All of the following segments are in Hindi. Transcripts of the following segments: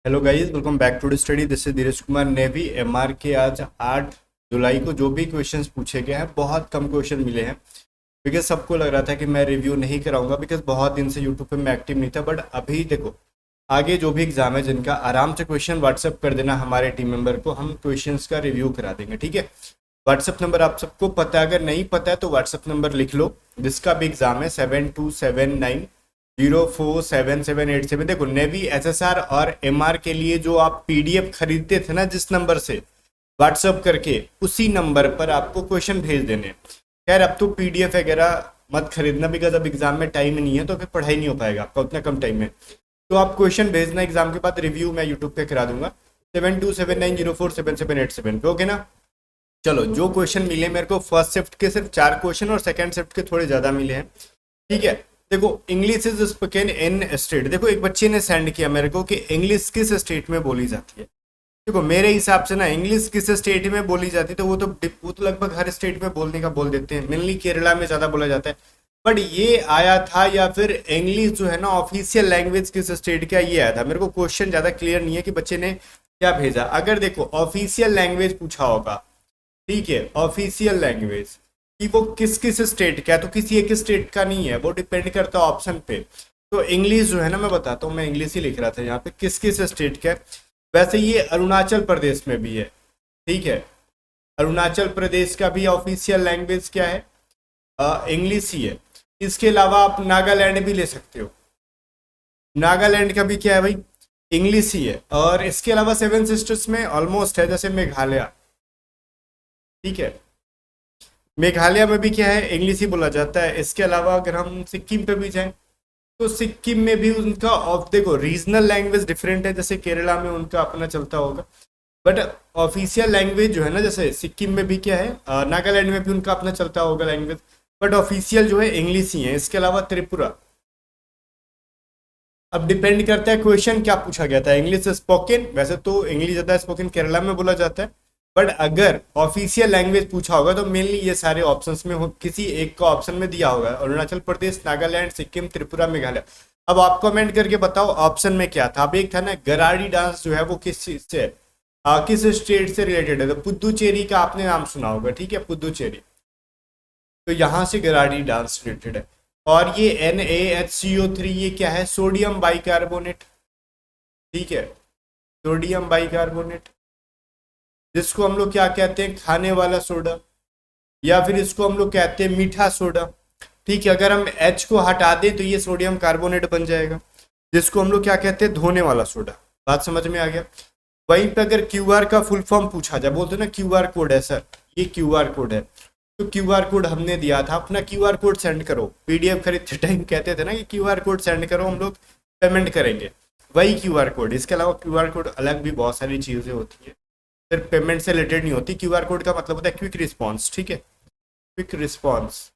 Hello guys, welcome back to study. This is Dheeraj Kumar navy MR के। आज 8 जुलाई को जो भी क्वेश्चंस पूछे गए हैं, बहुत कम क्वेश्चन मिले हैं। बिकॉज सबको लग रहा था कि मैं रिव्यू नहीं कराऊंगा, बिकॉज बहुत दिन से यूट्यूब पे मैं एक्टिव नहीं था। बट अभी देखो, आगे जो भी एग्जाम है जिनका, आराम से क्वेश्चन व्हाट्सअप कर देना हमारे टीम मेंबर को, हम क्वेश्चंस का रिव्यू करा देंगे। ठीक है, व्हाट्सअप नंबर आप सबको पता है, अगर नहीं पता है तो व्हाट्सअप नंबर लिख लो। जिसका भी एग्जाम है 7279047787। देखो, नेवी एसएसआर और एमआर के लिए जो आप पीडीएफ खरीदते थे ना, जिस नंबर से व्हाट्सअप करके, उसी नंबर पर आपको क्वेश्चन भेज देने। खैर, अब तो पीडीएफ वगैरह मत खरीदना, बिकॉज अब एग्जाम में टाइम नहीं है, तो फिर पढ़ाई नहीं हो पाएगा आपका उतना कम टाइम में। तो आप क्वेश्चन भेजना, एग्जाम के बाद रिव्यू मैं यूट्यूब पे करा दूंगा 7279047787 पे। ओके ना। चलो, जो क्वेश्चन मिले मेरे को फर्स्ट शिफ्ट के सिर्फ 4 क्वेश्चन और सेकंड शिफ्ट के थोड़े ज्यादा मिले हैं। ठीक है, देखो, English is spoken in state. देखो, एक बच्चे ने सेंड किया मेरे को कि इंग्लिश किस स्टेट में बोली जाती है। देखो, मेरे हिसाब से ना, इंग्लिश किस स्टेट में बोली जाती है, तो वो तो लगभग हर स्टेट में बोलने का बोल देते हैं। मेनली केरला में ज्यादा बोला जाता है। बट ये आया था, या फिर इंग्लिश जो है ना ऑफिशियल लैंग्वेज किस स्टेट का, ये आया था। मेरे को क्वेश्चन ज्यादा क्लियर नहीं है कि बच्चे ने क्या भेजा। अगर देखो ऑफिशियल लैंग्वेज पूछा होगा, ठीक है, ऑफिशियल लैंग्वेज कि वो किस किस स्टेट का है, तो किसी एक स्टेट का नहीं है, वो डिपेंड करता है ऑप्शन पे। तो इंग्लिश जो है ना, मैं बताता हूँ, मैं इंग्लिश ही लिख रहा था यहाँ पे, किस किस स्टेट का है। वैसे ये अरुणाचल प्रदेश में भी है। ठीक है, अरुणाचल प्रदेश का भी ऑफिशियल लैंग्वेज क्या है, इंग्लिश ही है। इसके अलावा आप नागालैंड भी ले सकते हो, नागालैंड का भी क्या है भाई, इंग्लिश ही है। और इसके अलावा सेवन सिस्टर्स में ऑलमोस्ट है, जैसे मेघालय। ठीक है, मेघालय में भी क्या है, इंग्लिश ही बोला जाता है। इसके अलावा अगर हम सिक्किम पे भी जाएं, तो सिक्किम में भी उनका देखो, रीजनल लैंग्वेज डिफरेंट है। जैसे केरला में उनका अपना चलता होगा, बट ऑफिशियल लैंग्वेज जो है ना, जैसे सिक्किम में भी क्या है, नागालैंड में भी उनका अपना चलता होगा लैंग्वेज, बट ऑफिशियल जो है इंग्लिश ही है। इसके अलावा त्रिपुरा। अब डिपेंड करता है क्वेश्चन क्या पूछा गया था। इंग्लिश स्पोकन, वैसे तो इंग्लिश ज़्यादा स्पोकन केरला में बोला जाता है, बट अगर ऑफिशियल लैंग्वेज पूछा होगा तो मेनली ये सारे ऑप्शंस में किसी एक का ऑप्शन में दिया होगा, अरुणाचल प्रदेश, नागालैंड, सिक्किम, त्रिपुरा, मेघालय। अब आप कमेंट करके बताओ ऑप्शन में क्या था। अब एक था ना, गराड़ी डांस जो है वो किस चीज से है, किस स्टेट से रिलेटेड है, तो पुद्दुचेरी का आपने नाम सुना होगा। ठीक है, पुद्दुचेरी, तो यहाँ से गराड़ी डांस रिलेटेड है। और ये NaHCO3, ये क्या है, सोडियम बाइकार्बोनेट। ठीक है, सोडियम बाइकार्बोनेट, जिसको हम लोग क्या कहते हैं, खाने वाला सोडा, या फिर इसको हम लोग कहते हैं मीठा सोडा। ठीक है, अगर हम H को हटा दें तो ये सोडियम कार्बोनेट बन जाएगा, जिसको हम लोग क्या कहते हैं, धोने वाला सोडा। बात समझ में आ गया। वहीं पे अगर QR का फुल फॉर्म पूछा जाए, बोलते ना QR कोड है सर, ये QR कोड है, तो QR कोड हमने दिया था। अपना QR कोड सेंड करो। PDF खरीदते टाइम कहते थे ना कि QR कोड सेंड करो, हम लोग पेमेंट करेंगे, वही QR कोड। इसके अलावा QR कोड अलग भी बहुत सारी चीजें होती है, सिर्फ पेमेंट से रिलेटेड नहीं होती। QR कोड का मतलब होता है क्विक रिस्पॉन्स। ठीक है, quick response,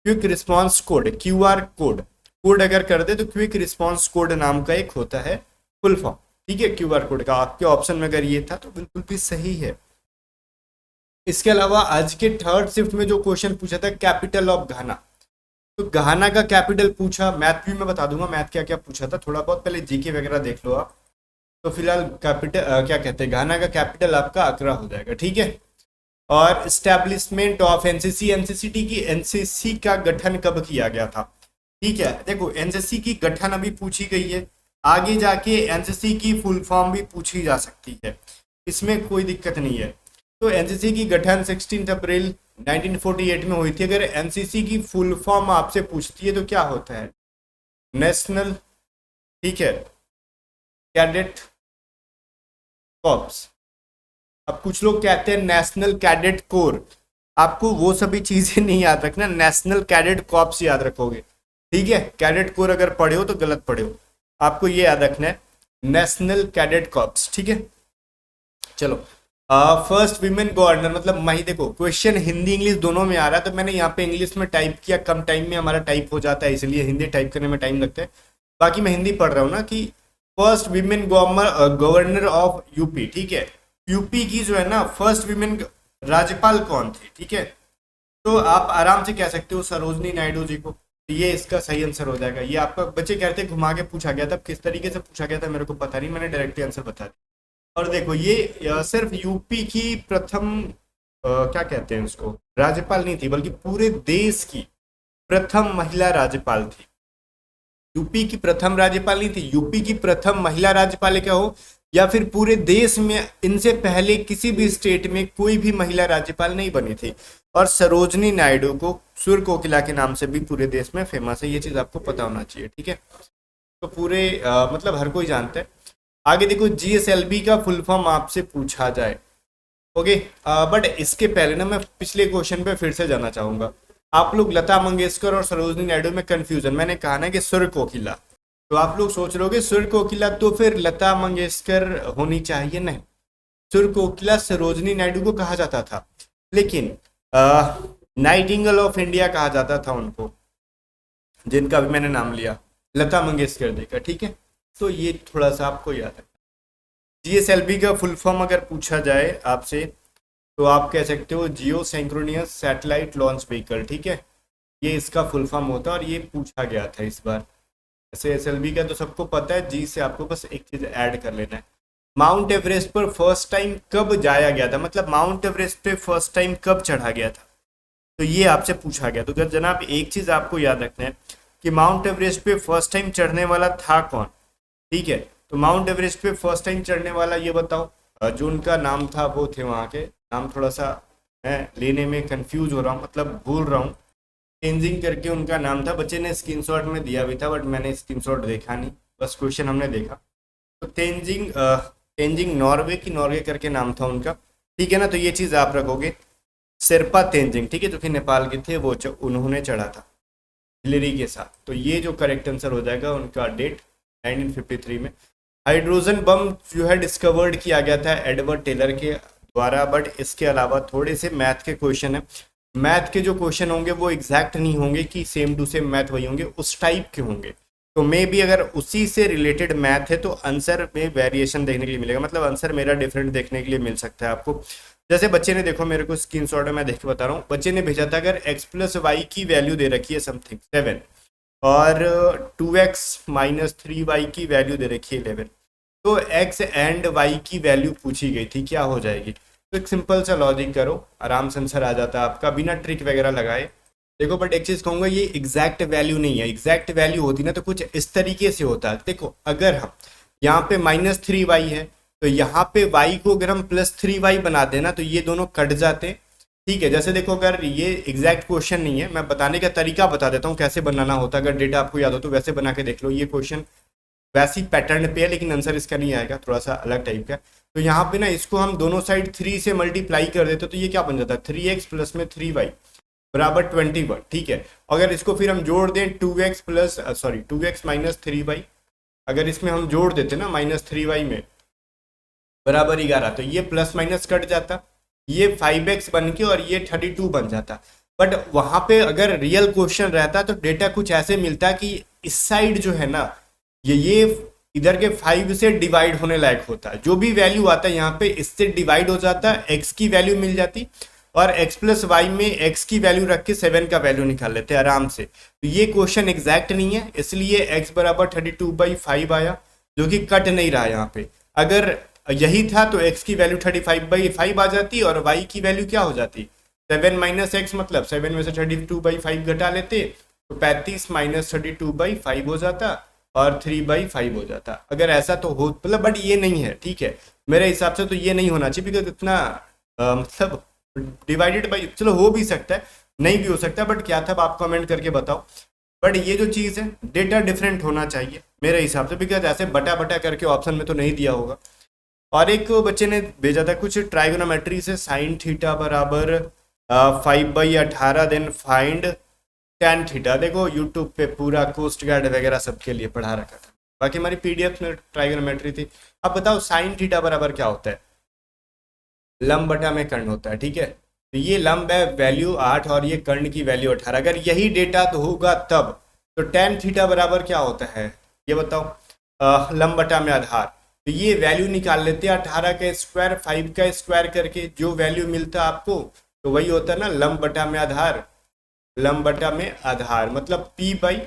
quick response code, QR code. Code अगर कर दे तो क्विक रिस्पॉन्स कोड नाम का एक होता है फुल फॉर्म। ठीक है, QR कोड का आपके ऑप्शन में अगर ये था तो बिल्कुल भी सही है। इसके अलावा आज के थर्ड शिफ्ट में जो क्वेश्चन पूछा था, कैपिटल ऑफ घाना, तो घाना का कैपिटल पूछा। मैथ भी मैं बता दूंगा, मैथ क्या क्या पूछा था थोड़ा बहुत, पहले जीके वगैरह देख लो आप। तो फिलहाल कैपिटल क्या कहते हैं, घाना का कैपिटल आपका अकरा हो जाएगा। ठीक है, और एस्टेब्लिशमेंट ऑफ एनसीसी, एनसीसीटी की, एनसीसी का गठन कब किया गया था। ठीक है, देखो, एनसीसी की गठन अभी पूछी गई है, आगे जाके एनसीसी की फुल फॉर्म भी पूछी जा सकती है, इसमें कोई दिक्कत नहीं है। तो एनसीसी की गठन 16 अप्रैल 1948 में हुई थी। अगर एनसीसी की फुल फॉर्म आपसे पूछती है तो क्या होता है, नेशनल, ठीक है, कैडेट कॉर्प्स। अब कुछ लोग कहते हैं नेशनल कैडेट कोर, आपको वो सभी चीजें नहीं याद रखना, नेशनल कैडेट कॉर्प्स याद रखोगे। ठीक है, कैडेट कोर अगर पढ़े हो तो गलत पढ़े हो, आपको ये याद रखना है, नेशनल कैडेट कॉर्प्स। ठीक है, चलो, फर्स्ट विमेन गवर्नर मतलब मही। देखो, क्वेश्चन हिंदी इंग्लिश दोनों में आ रहा है, तो मैंने यहाँ पे इंग्लिश में टाइप किया, कम टाइम में हमारा टाइप हो जाता है, इसलिए हिंदी टाइप करने में टाइम लगता है। बाकी मैं हिंदी पढ़ रहा हूँ ना, कि first women governor of UP. ठीक है, यूपी की जो है ना फर्स्ट विमेन राज्यपाल कौन थी। ठीक है, तो आप आराम से कह सकते हो सरोजनी नायडू जी को। तो ये इसका सही आंसर हो जाएगा। ये आपका बच्चे कहते घुमा के पूछा गया था, किस तरीके से पूछा गया था मेरे को पता नहीं, मैंने डायरेक्टली आंसर बता दिया। और देखो ये सिर्फ यूपी की प्रथम क्या कहते हैं उसको, राज्यपाल नहीं थी, बल्कि पूरे देश की प्रथम महिला राज्यपाल थी। यूपी की प्रथम राज्यपाल नहीं थी, यूपी की प्रथम महिला राज्यपाल क्या हो, या फिर पूरे देश में इनसे पहले किसी भी स्टेट में कोई भी महिला राज्यपाल नहीं बनी थी। और सरोजनी नायडू को सुर कोकिला के नाम से भी पूरे देश में फेमस है, ये चीज आपको पता होना चाहिए, ठीक है। तो पूरे मतलब हर कोई जानता है। आगे देखो जीएसएलवी का फुल फॉर्म आपसे पूछा जाए, ओके। बट इसके पहले ना मैं पिछले क्वेश्चन पे फिर से जाना चाहूंगा। आप लोग लता मंगेशकर और सरोजनी नायडू में कंफ्यूजन, मैंने कहा ना कि सुर कोकिला, तो आप लोग सोच रहे हो सुर कोकिला तो फिर लता मंगेशकर होनी चाहिए, नहीं। सुर कोकिला सरोजनी नायडू को कहा जाता था, लेकिन नाइटिंगेल ऑफ इंडिया कहा जाता था उनको, जिनका भी मैंने नाम लिया लता मंगेशकर जी का, ठीक है। तो ये थोड़ा सा आपको याद है। जीएसएलवी का फुल फॉर्म अगर पूछा जाए आपसे, तो आप कह सकते हो जियो सिंक्रोनियस सैटेलाइट लॉन्च व्हीकल, ठीक है। ये इसका फुल फॉर्म होता है और ये पूछा गया था इस बार। ऐसे एसएलवी का तो सबको पता है, जी से आपको बस एक चीज ऐड कर लेना है। माउंट एवरेस्ट पर फर्स्ट टाइम कब जाया गया था, मतलब माउंट एवरेस्ट पे फर्स्ट टाइम कब चढ़ा गया था, तो ये आपसे पूछा गया। तो जनाब एक चीज आपको याद रखना है कि माउंट एवरेस्ट पे फर्स्ट टाइम चढ़ने वाला था कौन, ठीक है। तो माउंट एवरेस्ट पे फर्स्ट टाइम चढ़ने वाला ये बताओ, जो उनका नाम था वो थे, वहाँ के नाम थोड़ा सा मैं लेने में कंफ्यूज हो रहा हूँ, मतलब भूल रहा हूँ। तेंजिंग करके उनका नाम था, बच्चे ने स्क्रीनशॉट में दिया भी था, बट मैंने स्क्रीनशॉट देखा नहीं, बस क्वेश्चन हमने देखा। तो तेंजिंग तेंजिंग नॉर्वे की, नॉर्वे करके नाम था उनका, ठीक है ना। तो ये चीज़ आप रखोगे, शेरपा तेंजिंग, ठीक है, जो कि नेपाल के थे, वो उन्होंने चढ़ा था हिलरी के साथ। तो ये जो करेक्ट आंसर हो जाएगा उनका डेट 1953 में। हाइड्रोजन बम जो है डिस्कवर्ड किया गया था एडवर्ड टेलर के द्वारा, बट इसके अलावा थोड़े से मैथ के क्वेश्चन है। मैथ के जो क्वेश्चन होंगे वो एग्जैक्ट नहीं होंगे कि सेम टू सेम मैथ वही होंगे, उस टाइप के होंगे। तो मे भी अगर उसी से रिलेटेड मैथ है तो आंसर में वेरिएशन देखने के लिए मिलेगा, मतलब आंसर मेरा डिफरेंट देखने के लिए मिल सकता है आपको। जैसे बच्चे ने देखो मेरे को स्क्रीनशॉट में मैं देख के बता रहा हूँ, बच्चे ने भेजा था अगर x प्लस वाई की वैल्यू दे रखी है समथिंग 7 और 2x-3y की वैल्यू दे रखी है 11, तो x एंड y की वैल्यू पूछी गई थी, क्या हो जाएगी। तो एक सिंपल सा लॉजिक करो, आराम से आंसर आ जाता है आपका बिना ट्रिक वगैरह लगाए। देखो बट एक चीज कहूंगा, ये एग्जैक्ट वैल्यू नहीं है, एग्जैक्ट वैल्यू होती ना तो कुछ इस तरीके से होता है। देखो अगर हम यहाँ पे -3y है, तो यहाँ पे y को अगर हम +3y बना देना तो ये दोनों कट जाते, ठीक है। जैसे देखो अगर ये एग्जैक्ट क्वेश्चन नहीं है, मैं बताने का तरीका बता देता हूँ कैसे बनाना होता है, अगर डेटा आपको याद हो तो वैसे बना के देख लो। ये क्वेश्चन वैसी पैटर्न पे है, लेकिन आंसर इसका नहीं आएगा, थोड़ा सा अलग टाइप का। तो यहाँ पे ना इसको हम दोनों साइड 3 से मल्टीप्लाई कर देते तो ये क्या बन जाता है, 3x प्लस में 3y बराबर 21, ठीक है। अगर इसको फिर हम जोड़ दें 2x माइनस 3y, अगर इसमें हम जोड़ देते ना -3y में बराबर 11, तो ये प्लस माइनस कट जाता, ये 5x बन के और ये 32 बन जाता। बट वहां पे अगर रियल क्वेश्चन रहता तो डेटा कुछ ऐसे मिलता कि इस साइड जो है ना ये इधर के 5 से डिवाइड होने लायक होता है, जो भी वैल्यू आता है यहाँ पे इससे डिवाइड हो जाता, x की वैल्यू मिल जाती, और x प्लस वाई में x की वैल्यू रख के 7 का वैल्यू निकाल लेते आराम से। तो ये क्वेश्चन एग्जैक्ट नहीं है, इसलिए x बराबर 32/5 आया, जो कि कट नहीं रहा यहाँ पे। अगर यही था तो x की वैल्यू 35/5 आ जाती और y की वैल्यू क्या हो जाती 7 माइनस एक्स, मतलब 7 में से 32/5 घटा लेते तो 35 माइनस 32/5 हो जाता और 3/5 हो जाता। अगर ऐसा तो हो मतलब, बट ये नहीं है, ठीक है। मेरे हिसाब से तो ये नहीं होना चाहिए, बिकॉज इतना मतलब डिवाइडेड बाई, चलो हो भी सकता है नहीं भी हो सकता, बट क्या था आप कमेंट करके बताओ। बट ये जो चीज़ है डेटा डिफरेंट होना चाहिए मेरे हिसाब से, बिकॉज ऐसे बटा बटा करके ऑप्शन में तो नहीं दिया होगा। और एक बच्चे ने भेजा था कुछ ट्राइगोनोमेट्री से साइन थीटा बराबर 5/18 देन फाइंड tan थीटा। देखो यूट्यूब पे पूरा कोस्ट गार्ड वगैरह सबके लिए पढ़ा रखा था, बाकी हमारी पीडीएफ में ट्राइगोनोमेट्री थी। अब बताओ साइन थीटा बराबर क्या होता है, लंब बटा में कर्ण होता है, ठीक है। तो ये लंब है वैल्यू 8 और ये कर्ण की वैल्यू 18, अगर यही डेटा तो होगा तब। तो tan थीटा बराबर क्या होता है ये बताओ, लंब बटा में आधार। तो ये वैल्यू निकाल लेते हैं 18 का स्क्वायर 5 का स्क्वायर करके, जो वैल्यू मिलता आपको तो वही होता है ना लंब बटा में आधार। लंब बटा में आधार, मतलब p बाई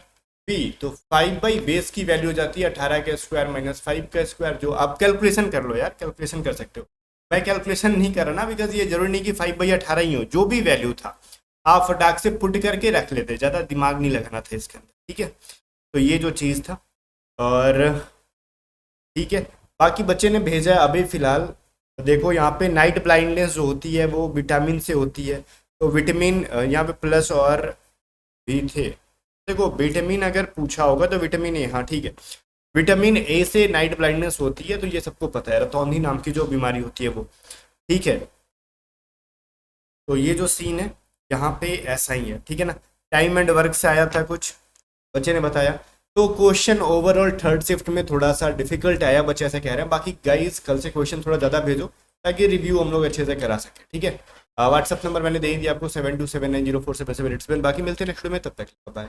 p, तो 5 बाई बेस की वैल्यू हो जाती है 18 का स्क्वायर माइनस 5 का स्क्वायर। जो आप कैलकुलेशन कर लो यार, कैलकुलेशन कर सकते हो, मैं कैलकुलेशन नहीं कर रहा ना, बिकॉज ये जरूरी नहीं कि 5/18 ही हो, जो भी वैल्यू था आप फटाक से पुट करके रख लेते, ज़्यादा दिमाग नहीं लगाना था इसके अंदर, ठीक है। तो ये जो चीज़ था, और ठीक है, बाकी बच्चे ने भेजा है अभी फिलहाल। देखो यहाँ पे नाइट ब्लाइंडनेस जो होती है वो विटामिन से होती है, तो विटामिन यहाँ पे प्लस और भी थे। देखो विटामिन अगर पूछा होगा तो विटामिन ए, हाँ ठीक है, विटामिन ए से नाइट ब्लाइंडनेस होती है, तो ये सबको पता है, रतौंधी नाम की जो बीमारी होती है वो, ठीक है। तो ये जो सीन है यहाँ पे ऐसा ही है, ठीक है ना। टाइम एंड वर्क से आया था कुछ, बच्चे ने बताया। तो क्वेश्चन ओवरऑल थर्ड शिफ्ट में थोड़ा सा डिफिकल्ट आया, बच्चे ऐसा कह रहे हैं। बाकी गाइस कल से क्वेश्चन थोड़ा ज़्यादा भेजो ताकि रिव्यू हम लोग अच्छे से करा सकें, ठीक है। व्हाट्सअप नंबर मैंने दे दिया आपको 7279047787। बाकी मिलते हैं नेक्स्ट में, तब तक बाय।